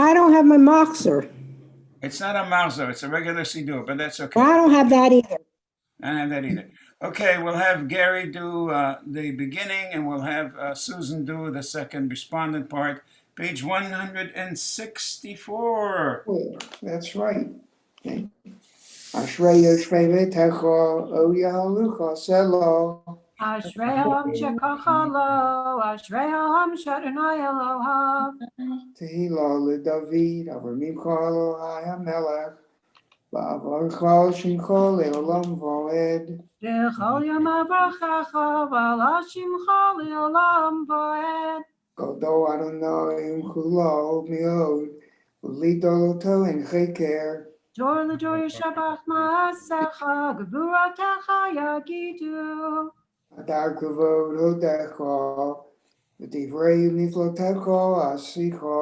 I don't have my machzor. It's not a machzor, it's a regular siddur, but that's okay. Well, I don't have that either. I don't have that either. Okay, we'll have Gary do the beginning, and we'll have Susan do the second respondent part. Page 164. That's right. Okay. Ashrei Yoshvei Betecho, O Yahalucha Selo. Ashrei Shekachalo, Ashrei Shadonai Elohav. Tehillah LeDavid, Avramimcha Elohai HaMelech, Ba'avarcha Shimcha Le'olam Va'ed. V'chol Yom Avrachecha, V'alashimcha Le'olam Va'ed. Kodo Adonai Kulo Miod, Ulidoloto En Cheker. Dor l'dor Yishabach Ma'asecha, Gevuratecha Yagidu. Adar Kavod Hodecha, V'divrei Niflotecha Asicha.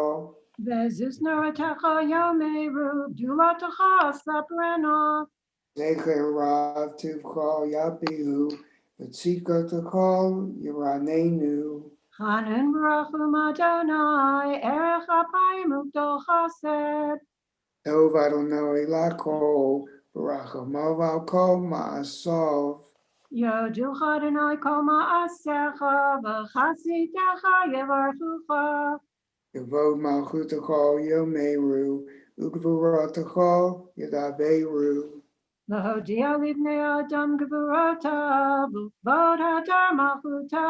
Ve'zisnaratecha Yomeru, Gdulatecha Saprena. Zecher Rav Tivcha Yapihu, V'tzikatecha Yiranenu. Chanun Barachum Adonai, Erech Apayim Ugdol Chesed. Tov Adonai Lakol, Barachamav Al Kol Ma'asav. Yoducha Adonai Kol Ma'asecha, V'chasitecha Yevarchucha. Yevod Malchutecha Yomeru, Ugvuratecha Yadaberu. L'hodia Livnei Adam Gevurata, V'vod Hadar Malchuto.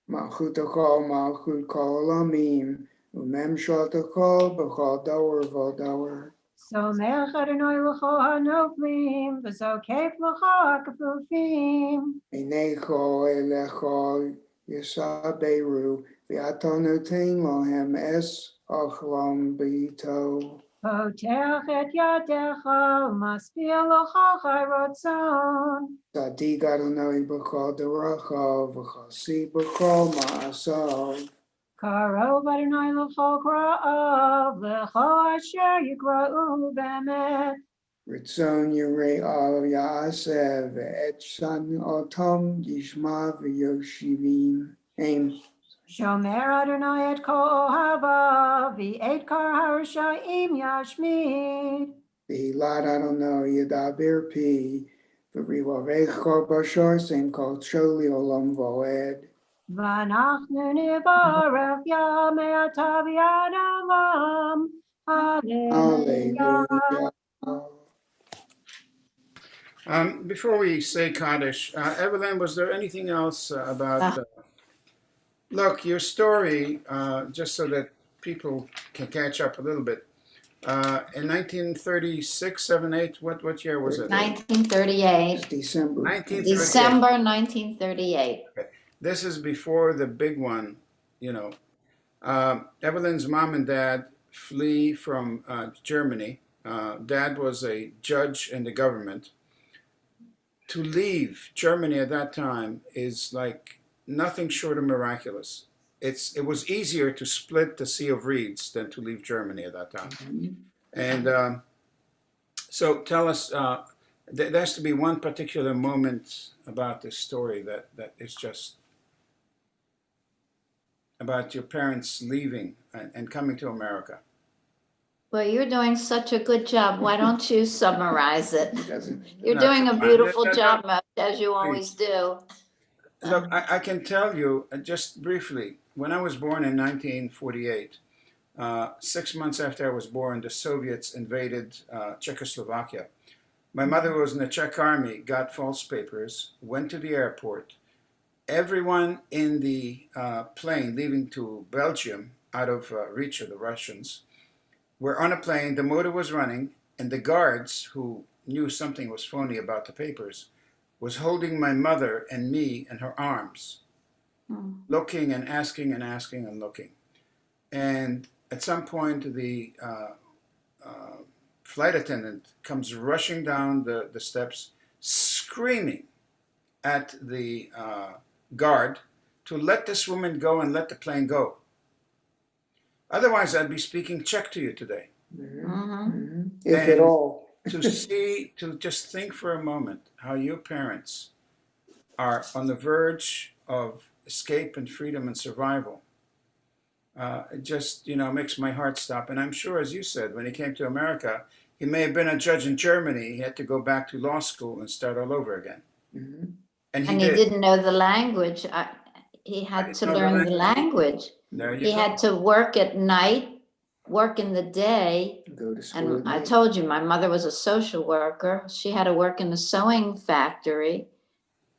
Malchutecha Malchut Kol Olamim, Umem Shotecha B'chol Dower Vodower. Somech Adonai L'cho HaNoflim, V'zokef L'cho HaKefufim. Einecho Elecha Yesaberu, V'ato Notein Lohem Es Ochlam B'ito. Potech et Yadecha, U'maspil L'cho Chayrotzon. Tzadik Adonai B'chol Deracha, V'chasi B'chol Ma'asav. Karov Adonai L'cho Kra'av, L'cho Asher Yikra'u B'emet. Ritzon Yirei Al Ya'aseh, Ve'et San Otom Yishma V'yoshivim. Aim. Shomer Adonai et Kol Ohava, V'et Kar HaRashaim Yashmid. V'hilad Adonai Yadaber Pi, V'rivavecho Bashar Sem Kol Sholi Olam Voed. V'anachnu nivarech Yamei Ata v'yad olam. Hallelujah. Hallelujah. Before we say Kaddish, Evelyn, was there anything else about... look, your story, just so that people can catch up a little bit. In 1936, 7, 8, what year was it? 1938. December. 1938. December 1938. Okay. This is before the big one, you know. Evelyn's mom and dad flee from Germany. Dad was a judge in the government. To leave Germany at that time is like nothing short of miraculous. It was easier to split the Sea of Reeds than to leave Germany at that time. Mm-hmm. And so tell us, there has to be one particular moment about this story that is just about your parents leaving and coming to America. Well, you're doing such a good job. Why don't you summarize it? You're No, doing a come on. beautiful No, job, as you always do. Look, I can tell you just briefly, when I was born in 1948, 6 months after I was born, the Soviets invaded Czechoslovakia. My mother was in the Czech army, got false papers, went to the airport. Everyone in the plane leaving to Belgium, out of reach of the Russians, were on a plane, the motor was running, and the guards, who knew something was phony about the papers, was holding my mother and me in her arms, looking and asking and asking and looking. And at some point, the flight attendant comes rushing down the steps, screaming at the guard to let this woman go and let the plane go. Otherwise, I'd be speaking Czech to you today. Mm-hmm. If at all. To just think for a moment how your parents are on the verge of escape and freedom and survival. it just, makes my heart stop. And I'm sure, as you said, when he came to America, he may have been a judge in Germany. He had to go back to law school and start all over again. Mhm. And he And he did. didn't know the language. He had didn't to know the learn the language. There you He go. had to work at night, work in the day. Go to school And at I night. told you, my mother was a social worker. She had to work in a sewing factory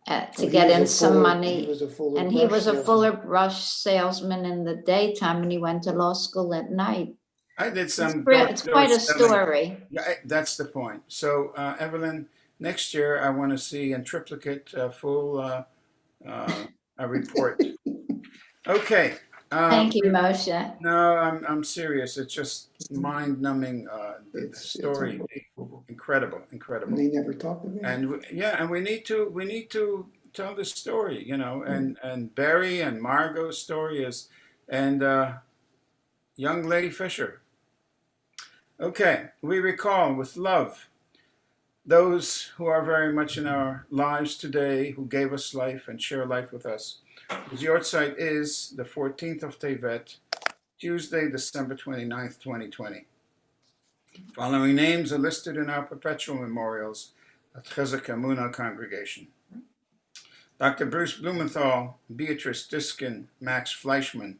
Oh, to he get was in a some Fuller- money. He was a Fuller And he Brush was a salesman. Fuller Brush salesman in the daytime, and he went to law school at night. I did some It's quite a selling. story. Yeah, that's the point. So, Evelyn, next year I want to see in triplicate full a report. Okay. Thank you, Moshe. No, I'm serious. It's just mind-numbing. The It's story, unbelievable. incredible, And incredible. they never talked about it. And we need to tell the story, and Barry and Margot's story and young Lady Fisher. Okay, we recall with love those who are very much in our lives today, who gave us life and share life with us. Whose yahrzeit is the 14th of Tevet, Tuesday, December 29th, 2020. Following names are listed in our perpetual memorials at Chizuk Amuno Congregation. Dr. Bruce Blumenthal, Beatrice Diskin, Max Fleischman,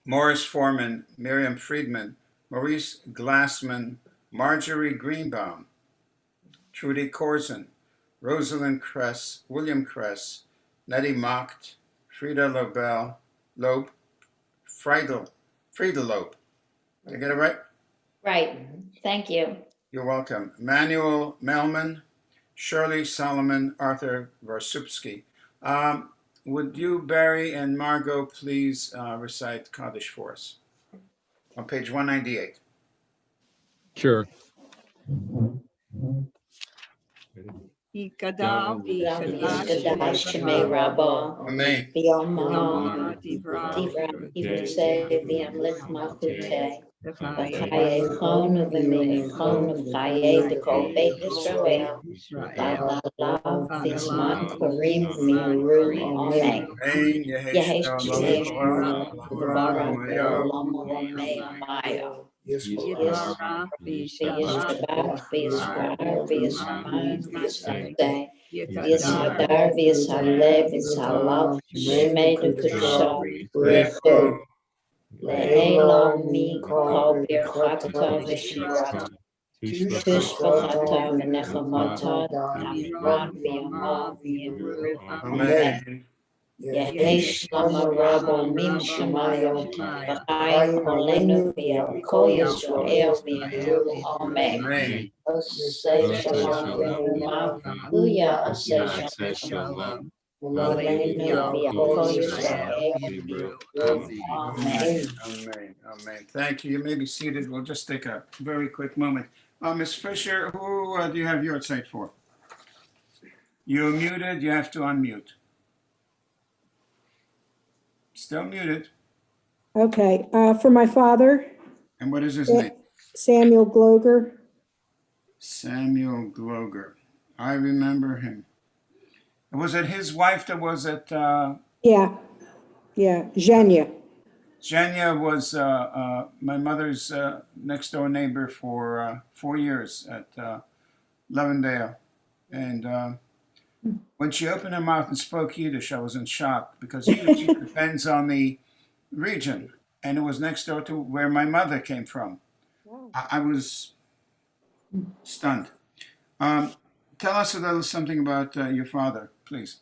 Morris Foreman, Miriam Friedman, Maurice Glassman, Marjorie Greenbaum, Trudy Korzen, Rosalind Kress, William Kress, Nettie Macht, Frida Loeb, Frieda Loeb. Did I get it right? Right. Thank you. You're welcome. Manuel Melman, Shirley Solomon, Arthur Varsupsky. Would you, Barry and Margot, please recite Kaddish for us on page 198? Sure. Yikadal Yishkadash Shemei Rabba, Amen. B'yomah, Divra, Yitzeh, V'yamlich Malchuteh, V'chaye Chon, V'mei V'chaye D'kol Beit Yisrael, V'alav V'zman Korim V'miru, Amen. Amen. Yehesh Yehesh Shalom, Shalom, V'barak Olam Olam Olamei Maya. Yisbarach V'yishtabach v'yisrar v'yisraman v'yisnei Yikadal v'yishadar v'yishalev v'yishalav shemei d'kudusha v'yechu le'elam mikol birchata v'shirata tushbachata v'nechamata d'amiran v'yamav v'yimru. Amen. Yehesh lama rabba min shamayim v'chai kolenu v'yakol Yisrael v'yimru. Amen. Amen. Asay shalom v'umav v'kuya asay shalom v'aleinu v'yakol Yisrael. Amen. Amen. Amen. Thank you. You may be seated. We'll just take a very quick moment. Ms. Fisher, who do you have your site for? You're muted. You have to unmute. Still muted. Okay, for my father, And what is his name? Samuel Gloger. Samuel Gloger. I remember him. Was it his wife that was at Yeah, Zhenya. Jenya was my mother's next door neighbor for 4 years at Levendale. And when she opened her mouth and spoke Yiddish, I was in shock because Yiddish depends on the region. And it was next door to where my mother came from. I was stunned. Tell us a little something about your father, please.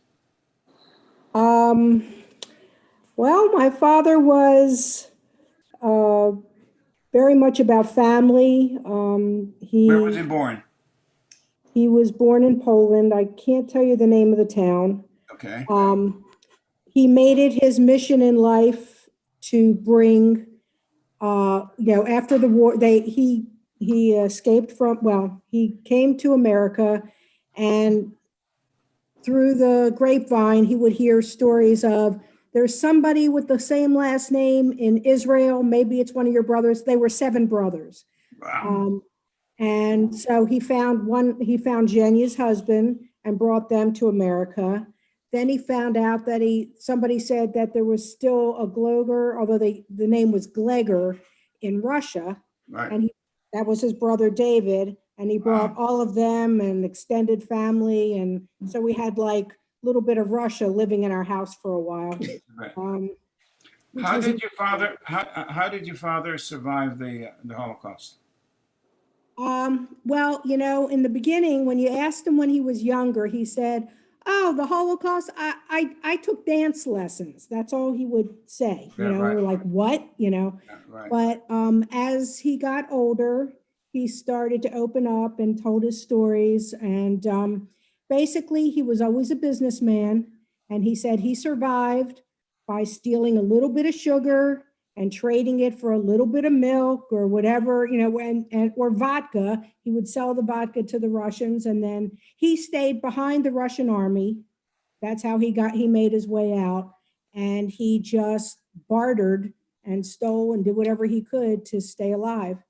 Well, my father was very much about family. Where was he born? He was born in Poland. I can't tell you the name of the town. Okay. He made it his mission in life to bring, after the war, he escaped he came to America, and through the grapevine, he would hear stories of there's somebody with the same last name in Israel. Maybe it's one of your brothers. They were 7 brothers. Wow. And so he found Jenya's husband and brought them to America. then he found out that somebody said that there was still a Gloger, although the name was Gleger in Russia. Right. And that was his brother David. And he brought all of them and extended family. And so we had like a little bit of Russia living in our house for a while. Right. Which How was did your father survive the Holocaust? Well, in the beginning, when you asked him when he was younger, he said, "Oh, the Holocaust, I took dance lessons." That's all he would say, Yeah, right. We're like, what, Yeah, right. But as he got older, he started to open up and told his stories. And basically, he was always a businessman. And he said he survived by stealing a little bit of sugar and trading it for a little bit of milk or whatever, or vodka. He would sell the vodka to the Russians, and then he stayed behind the Russian army. That's how he made his way out. And he just bartered and stole and did whatever he could to stay alive.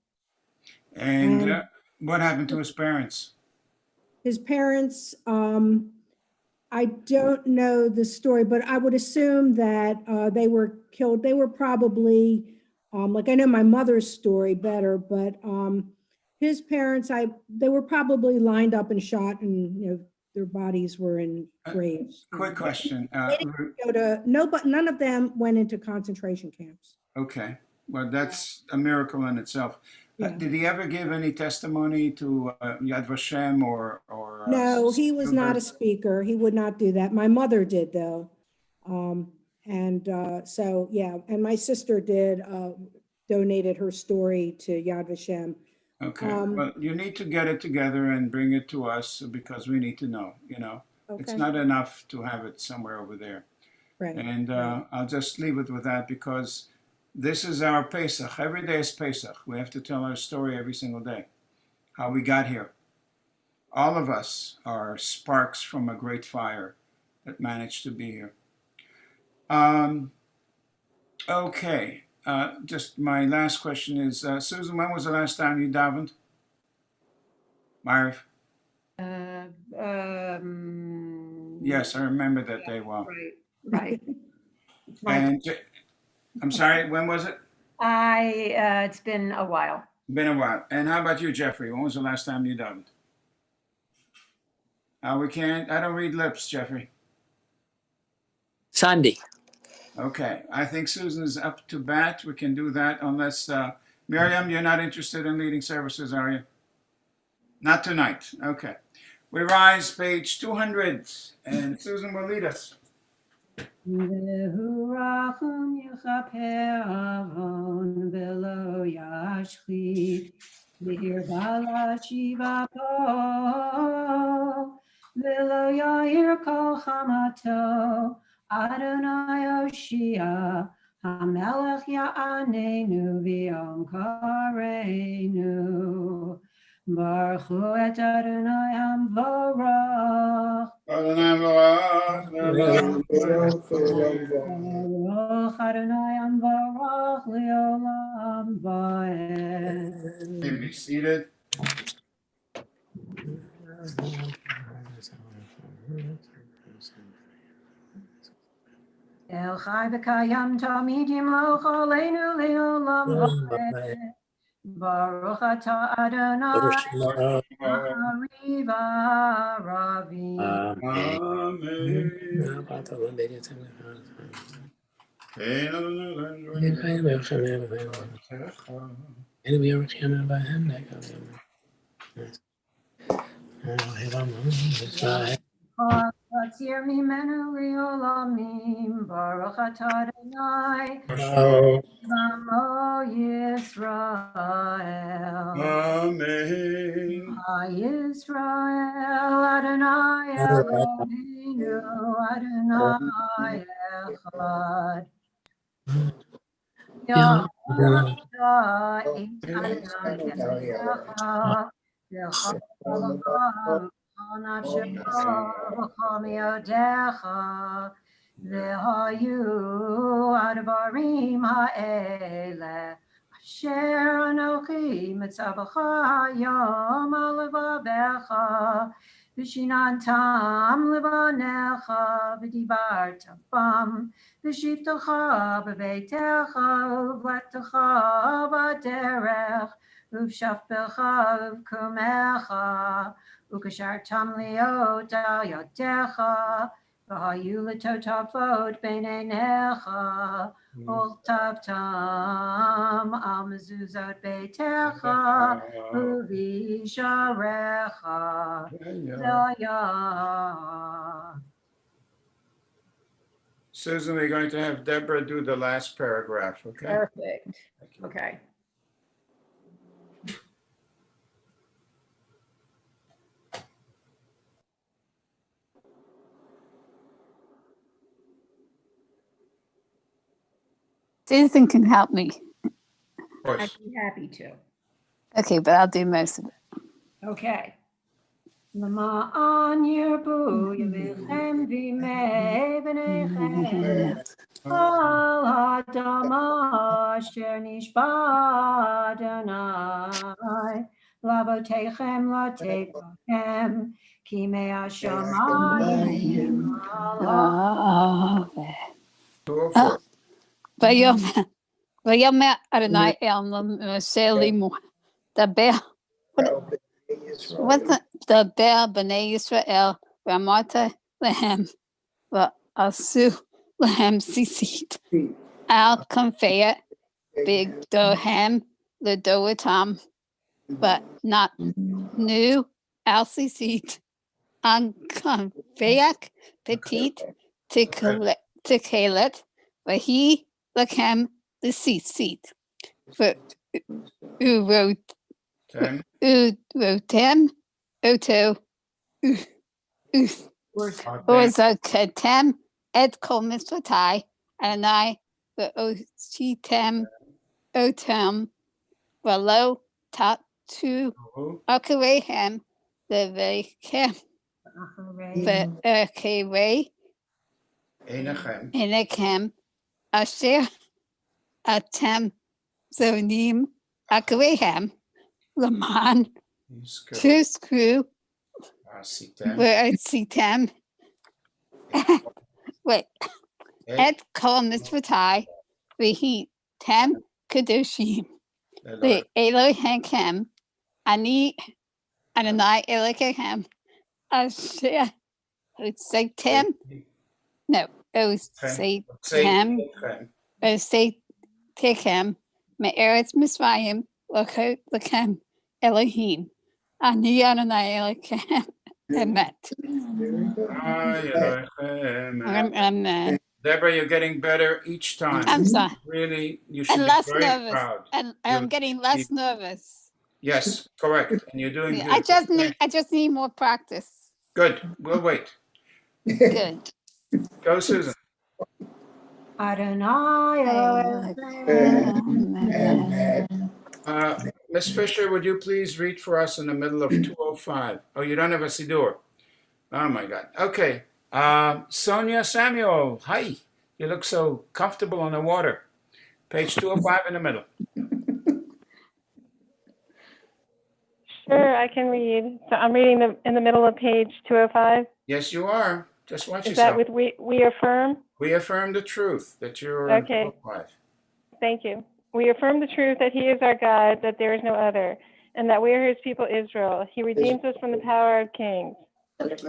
And what happened to his parents? His parents, I don't know the story, but I would assume that they were killed. They were probably, I know my mother's story better, but his parents, they were probably lined up and shot, and their bodies were in graves. Quick question. They didn't go to, none of them went into concentration camps. Okay. Well, that's a miracle in itself. Yeah. Did he ever give any testimony to Yad Vashem or? No, he was not a speaker. He would not do that. My mother did, though. So, yeah, and my sister did, donated her story to Yad Vashem. Okay. Well, you need to get it together and bring it to us because we need to know, It's Okay. not enough to have it somewhere over there. Right. And I'll just leave it with that because this is our Pesach. Every day is Pesach. We have to tell our story every single day, how we got here. All of us are sparks from a great fire that managed to be here. Okay. Just my last question is, Susan, when was the last time you davened? Mariv? Yes, I remember that day well. Right. And I'm sorry, when was it? It's been a while. Been a while. And how about you, Jeffrey? When was the last time you davened? I don't read lips, Jeffrey. Sunday. Okay, I think Susan's up to bat. We can do that unless, Miriam, you're not interested in leading services, are you? Not tonight. Okay. We rise, page 200, and Susan will lead us. Adonai Oshia, HaMelech Ya'anenu V'Yom Kareinu. Baruch Hu et Adonai Hamvorach. Adonai Baruch Adonai Hamvorach Le'olam Va'ed. Be seated. El Chai V'Kayam Tamid Yimloch Aleinu Le'olam Va'ed. Baruch Atah Adonai Hariva Ravi. Vatzir Mimenu Le'olamim. Baruch Atah Adonai V'amo Yisrael. Amen. Yisrael Adonai Eloheinu Adonai Echad. Yahweh Adonai Elohecha V'chol nafshecha v'chol miyodecha v'hayu advarim ha'eleh Asher Anochi Mitzavacha Yom Alevavecha ושיננתם לבניך ודיברת בם, ושבתך בביתך ובלתך בדרך, ובשפתך ובקומך, וקשרתם להיות על ידיך, והיו לטוטפות בין עיניך, וכתבתם על מזוזות ביתך ובשעריך. Susan, we're going to have Deborah do the last paragraph, okay? Perfect. Thank you. Okay. Susan can help me. Of course. I'd be happy to. Okay, but I'll do most of it. Okay. למען ירבו ימיכם וימי בניכם על האדמה אשר נשבע אדוני לאבותיכם לתת לכם כי מהשמיים מעלה. Go for it. ויאמר אדוני אל משה לאמור, דבר בני ישראל ואמרת להם ועשו להם ציצית על כנפי בגדיהם לדורתם ונתנו על ציצית על כנפי פתית תקלת והיא לכם לציצית ורותם אותו וזכרתם את כל מצוותי אדוני ועשיתם אותם ולא תטו אחריהם לבקר ואחרי עיניכם אשר אתם זונים אחריהם למען תזכרו ועשיתם את כל מצוותי והייתם קדושים לאלוהיכם אני אדוני אלוהיכם אשר הוצאתכם מארץ מצרים לכם אלוהים אני אדוני אלוהיכם אמת. Amen. Deborah, you're getting better each time. I'm sorry. Really, you should And be less very nervous. proud. And I'm getting less nervous. Yes, correct. And you're doing good. I just need more practice. Good. We'll wait. Good. Go, Susan. Miss Fisher, would you please read for us in the middle of 205? Oh, you don't have a Siddur. Oh, my God. Okay. Sonia Samuel, hi. You look so comfortable on the water. Page 205 in the middle. Sure, I can read. So I'm reading in the middle of page 205. Yes, you are. Just watch Is yourself. that with we affirm? We affirm the truth that you're Okay. 205. Thank you. We affirm the truth that he is our God, that there is no other, and that we are his people Israel. He redeems us from the power of kings,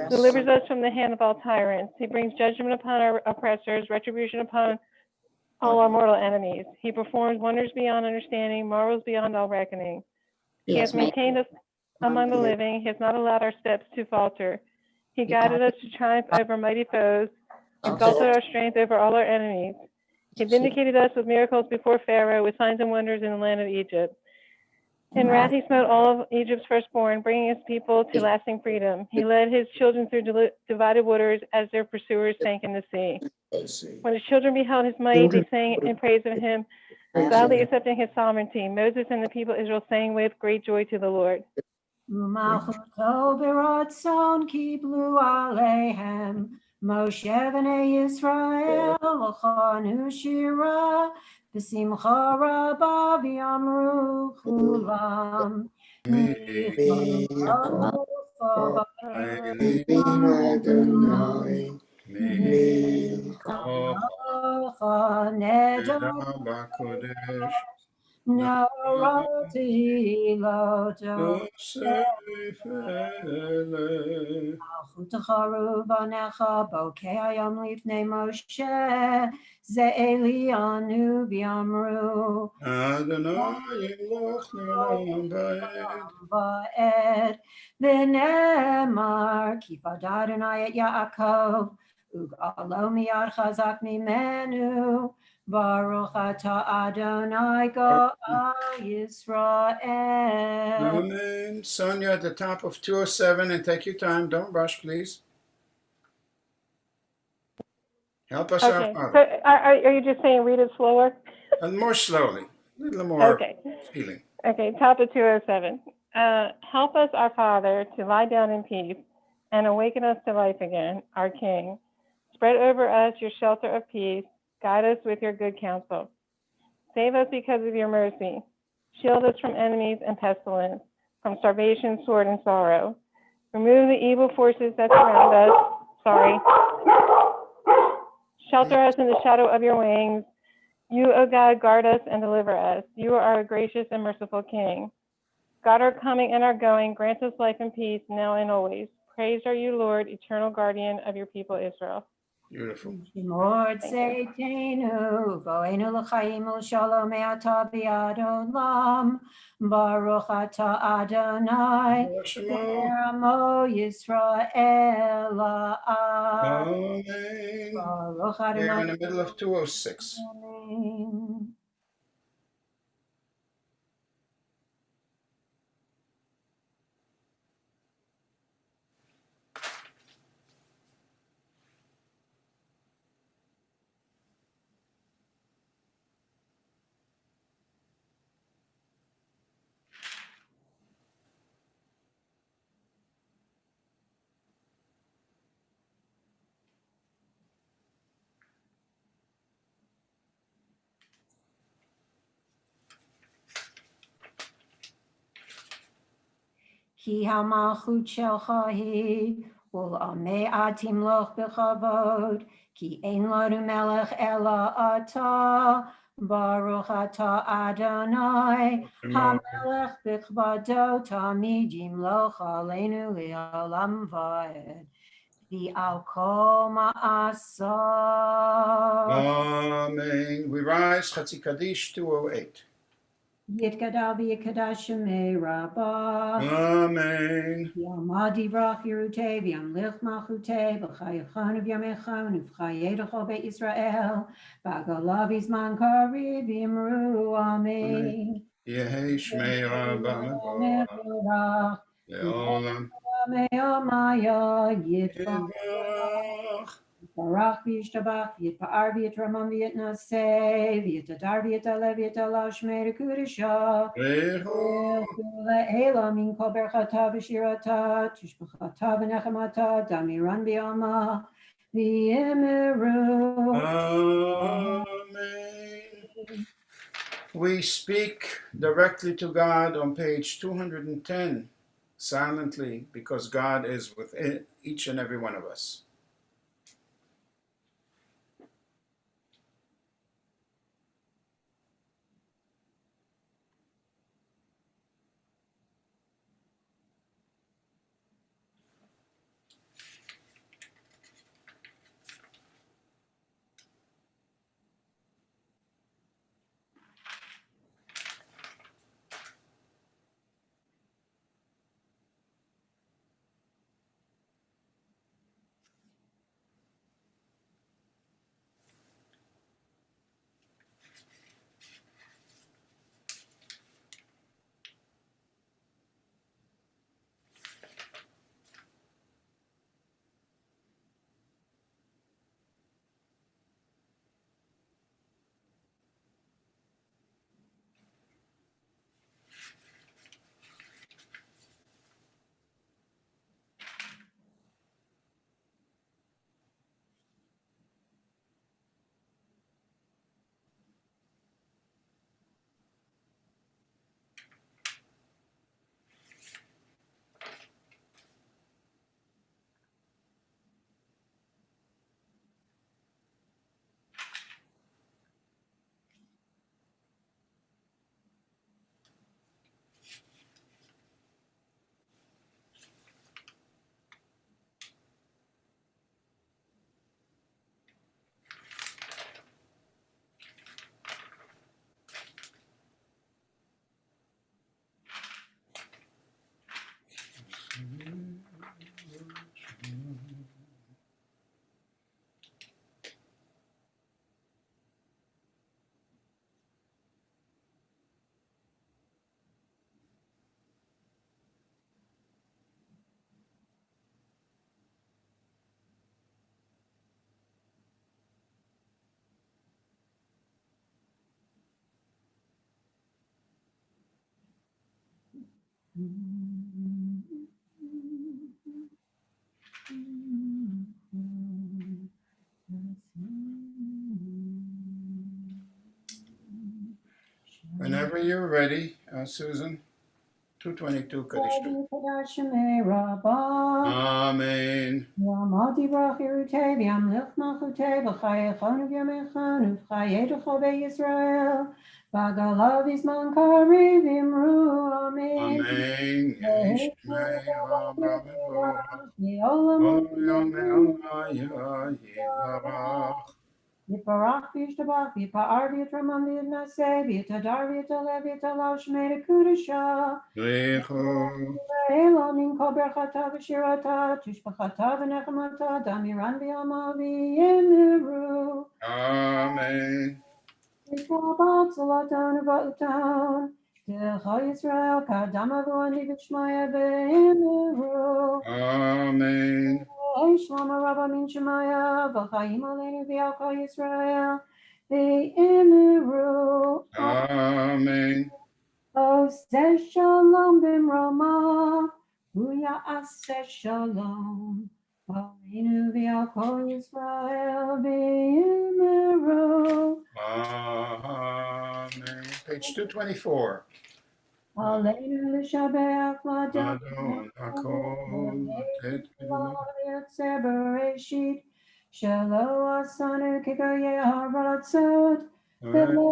delivers us from the hand of all tyrants. He brings judgment upon our oppressors, retribution upon all our mortal enemies. He performs wonders beyond understanding, marvels beyond all reckoning. He has maintained us among the living. He has not allowed our steps to falter. He guided us to triumph over mighty foes, exalted our strength over all our enemies. He vindicated us with miracles before Pharaoh, with signs and wonders in the land of Egypt. In wrath, he smote all of Egypt's firstborn, bringing his people to lasting freedom. He led his children through divided waters as their pursuers sank in the sea. When his children beheld his might, they sang in praise of him, gladly accepting his sovereignty. Moses and the people of Israel sang with great joy to the Lord. Moshe b'nei Yisrael l'chanu shira b'simcha rabba v'yamru chulam Elohim Adonai Mikol Bakodesh Naroti Loto Sefele Chutacharu Vanecha Bokeh Hayom Lifnei Moshe Ze'elianu V'Yamru Adonai Yimloch Leolam Vaed Va'ed V'nemar Kifad Adonai et Yaakov Ug'alo miyad chazak mimenu Baruch atah Adonai Go'al Yisrael. Amen. Sonia at the top of 207, and take your time. Don't rush, please. Help us Okay, out, so Father. are you just saying read it slower? And more slowly, a little more Okay. feeling. Okay, top of 207. Help us, our Father, to lie down in peace and awaken us to life again, our King. Spread over us your shelter of peace. Guide us with your good counsel. Save us because of your mercy. Shield us from enemies and pestilence, from starvation, sword, and sorrow. Remove the evil forces that surround us. Shelter us in the shadow of your wings. You, O God, guard us and deliver us. You are a gracious and merciful King. God, our coming and our going, grant us life and peace now and always. Praised are you, Lord, eternal guardian of your people Israel. Beautiful. Lord, Thank you. Seitenu, Voenu l'chaim u'shalom me'ata bi'ad olam. Baruch atah Adonai, Shema. Amo Yisrael la'ad. Amen. Baruch We're Adonai. in the middle of 206. Amen. Ki ha-malchut shelcha hi, ul'amei timloch b'chavod, ki ein lanu melech ela ata, baruch ata Adonai, ha-melech b'chvado tamid yimloch aleinu li'olam va'ed, v'al kol ma'asav. Amen. We rise, Chatzi Kaddish 208. Yitkadal v'yikadash shemei rabbah. Amen. Yamad divrach Yerute, v'yamlich malchute, b'chayachon v'yamechon, v'chayedecho beit Yisrael, b'agalav izman kari, v'yimru amen. Yehi Shmei Rabba Mevorach, Leolam me'omaya, yitvach, Yidbarach. Barach v'yishtabach, v'yitpa'ar v'yitramam v'yitnaseh, v'yitadar v'yitalev v'yitalav shmei rekudesha. Reho. Le'ela min kol berchata v'shirata, tishbachata v'nechamata, damiran b'yama, v'yimiru. Amen. We speak directly to God on page 210, silently, because God is within each and every one of us. Whenever you're ready, Susan. 222 Kaddish. Amen. Yamati brachirute v'yamlich malchute v'chayechonu v'yamechonu v'chayedecho beYisrael v'agalav izman karev imru amen. Amen. Yishmei v'abramivu. Ye'olam Yom Yivarach. Yiparach v'yishtabach v'yipa'ar v'yitramam v'yitnaseh v'yitadar v'yitalev v'yitalav shmei dekudasha Lechu. Elah min kol berchata v'shirata tishbachata v'nechamata damiran v'yama v'yemiru Amen. v'yitlabat zolatan v'utan Decha Yisrael k'adam avuani v'shmaya v'yemiru Amen. Shlama Rabba min Shemaya v'chaim aleinu v'yalko Yisrael v'yemiru Amen. Oseh shalom b'mrama Huya aseh shalom Aleinu v'yalko Yisrael v'yemiru Amen. Page 224. Aleinu l'shabeach l'adam Adon hakol tet Yetzer bereshit Shelo asanu k'goyei haratzot V'lo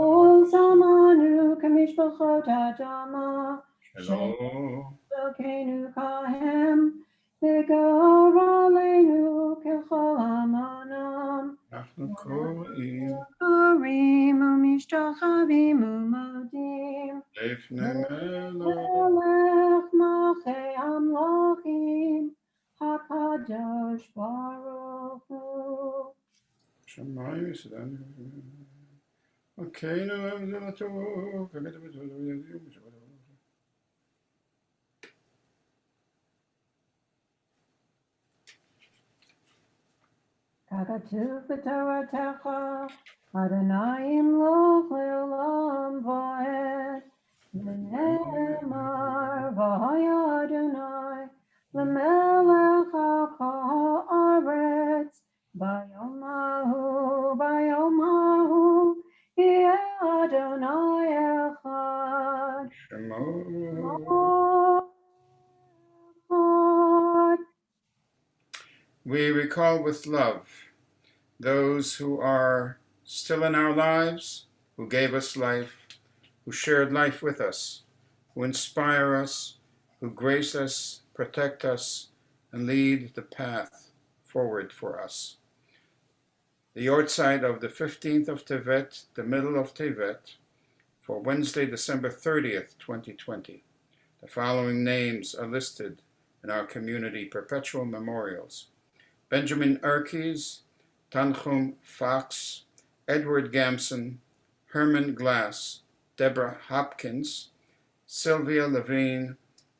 zamanu k'mishpachot adama Shalom. Elokeinu kahem V'gor aleinu k'chol amanam Nachnu koim Korim u'mishtachavim u'modim lefnei Melech. Melech Malchei Hamlochim HaKadosh Baruch Hu. Shamayim Yisrael. Okay, no, Kagatu b'toratecha Adonai imloch le'olam va'ed V'ne'emar v'haya Adonai L'melech al kol haaretz Bayom hahu Yeh Adonai echad Shemo. Echad. We recall with love those who are still in our lives, who gave us life, who shared life with us, who inspire us, who grace us, protect us, and lead the path forward for us. The Yortzeit of the 15th of Tevet, the middle of Tevet, for Wednesday, December 30th, 2020. The following names are listed in our community perpetual memorials. Benjamin Erkes, Tanchum Fox, Edward Gamson, Herman Glass, Deborah Hopkins, Sylvia Levine,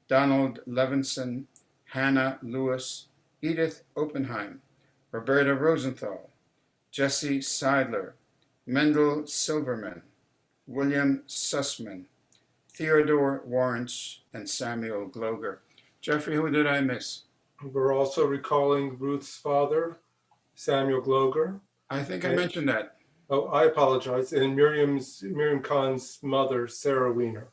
Donald Levinson, Hannah Lewis, Edith Oppenheim, Roberta Rosenthal, Jesse Seidler, Mendel Silverman, William Sussman, Theodore Warrants, and Samuel Gloger. Jeffrey, who did I miss? We're also recalling Ruth's father, Samuel Gloger. I think I mentioned that. Oh, I apologize. And Miriam Khan's mother, Sarah Wiener.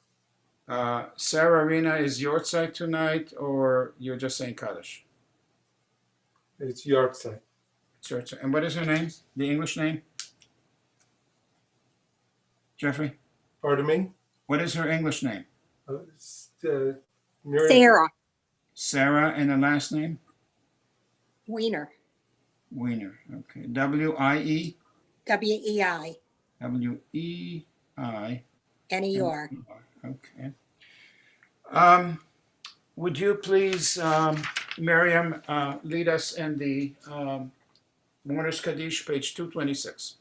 Sarah Rena, is your site tonight, or you're just saying Kaddish? It's Yartzeit. It's your site. And what is her name? The English name? Jeffrey? Pardon me? What is her English name? Miriam, Sarah Sarah, and the last name? Wiener, Wiener. Okay. W-I-E? W-E-I, W-E-I. N-E-R. Okay. Would you please, Miriam, lead us in the Mourner's Kaddish, page 226.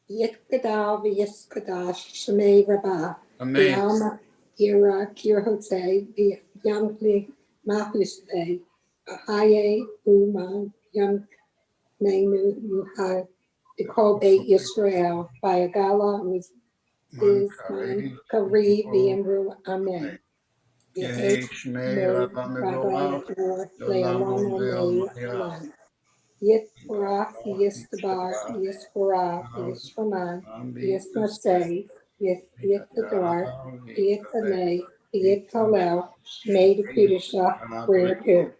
Yitkadal v'yiskadash shemei rabah. Amen. V'alma yira kirhotei v'yamli machlisvei. Ahaye uman yam neinu yuhai. Dekol Beit Yisrael. V'yagala Bizman Kari Vimru Amen. Yehi Yehi Shmei Mo Rabba Rabbi Mevoach, Or Leolam Leolama Me Leomaya, Amen. Yit Barak, Yistabar, Yitzhak, Yisrael, Yisraman, Ambi Yosef, Yisnasei, Yitadar, Yadav, Yitanei, Yitzhak, Yitalel, Shmei Kudisha, where here.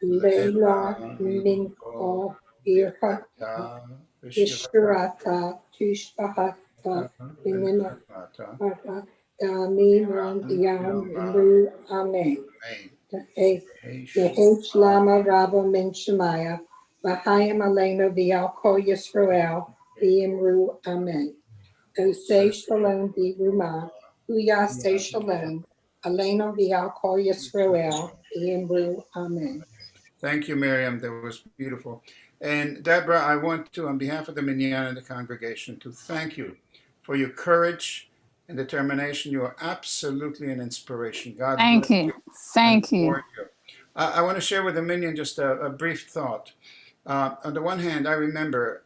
Leila Leila, Minko, Minko, Irha, Yata, Vishirata, Yishtarata, Tushbahata, Minima, Benishata, Dami, Non, Diam, Mu, Amen. Amen. The Yehi H Lama Rabba Min Shemaya, Bahayim Aleinu V'Yal Kol Yisrael, V'Yimru Amen. Osei Shalom V'Ruma, Huyasei Shalom, Aleinu V'Yal Kol Yisrael, V'Yimru Amen. Thank you, Miriam. That was beautiful. And Deborah, I want to, on behalf of the Minyan and the congregation, to thank you for your courage and determination. You are absolutely an inspiration. God Thank bless you. you and Thank you. reward you. I want to share with the Minyan just a brief thought. On the one hand, I remember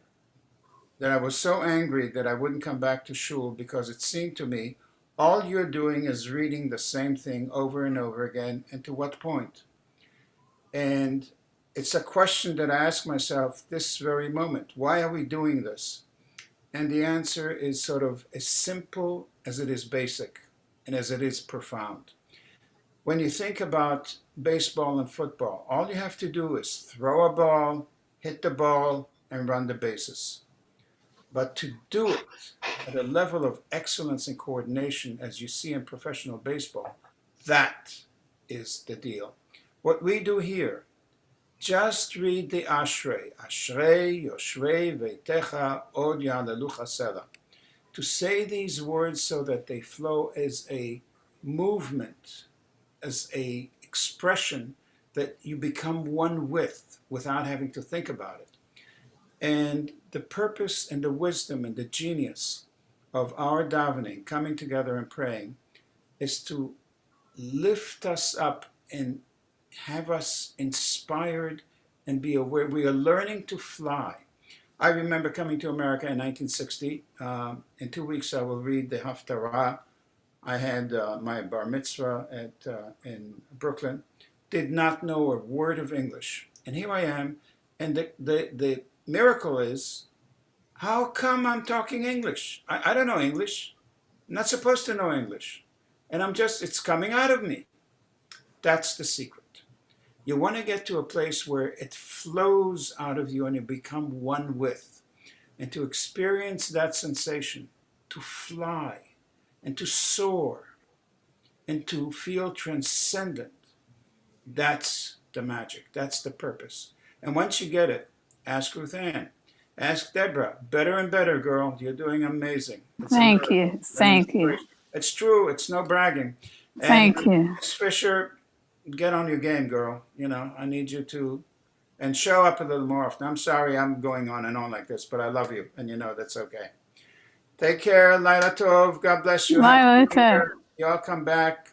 that I was so angry that I wouldn't come back to shul because it seemed to me all you're doing is reading the same thing over and over again, and to what point? And it's a question that I ask myself this very moment. Why are we doing this? And the answer is sort of as simple as it is basic and as it is profound. When you think about baseball and football, all you have to do is throw a ball, hit the ball, and run the bases. But to do it at a level of excellence and coordination as you see in professional baseball, that is the deal. What we do here, just read the Ashrei. Ashrei, Yoshvei, Veitecha, Od Yalelucha Sela. To say these words so that they flow as a movement, as a expression that you become one with without having to think about it. And the purpose and the wisdom and the genius of our davening, coming together and praying, is to lift us up and have us inspired and be aware. We are learning to fly. I remember coming to America in 1960. In 2 weeks, I will read the Haftarah. I had my bar mitzvah in Brooklyn. Did not know a word of English. And here I am. And the miracle is, how come I'm talking English? I don't know English. I'm not supposed to know English. And it's coming out of me. That's the secret. You want to get to a place where it flows out of you and you become one with. And to experience that sensation, to fly and to soar and to feel transcendent, that's the magic. That's the purpose. And once you get it, ask Ruth Ann. Ask Deborah. Better and better, girl. You're doing amazing. It's a Thank miracle. you. It's an Thank you. inspiration. It's true. It's no bragging. And Thank you. Miss Fisher, get on your game, girl. I need you to, and show up a little more often. I'm sorry I'm going on and on like this, but I love you, and that's okay. Take care. Laila Tov. God bless you. Happy Laila New Tov. Year. Y'all come back.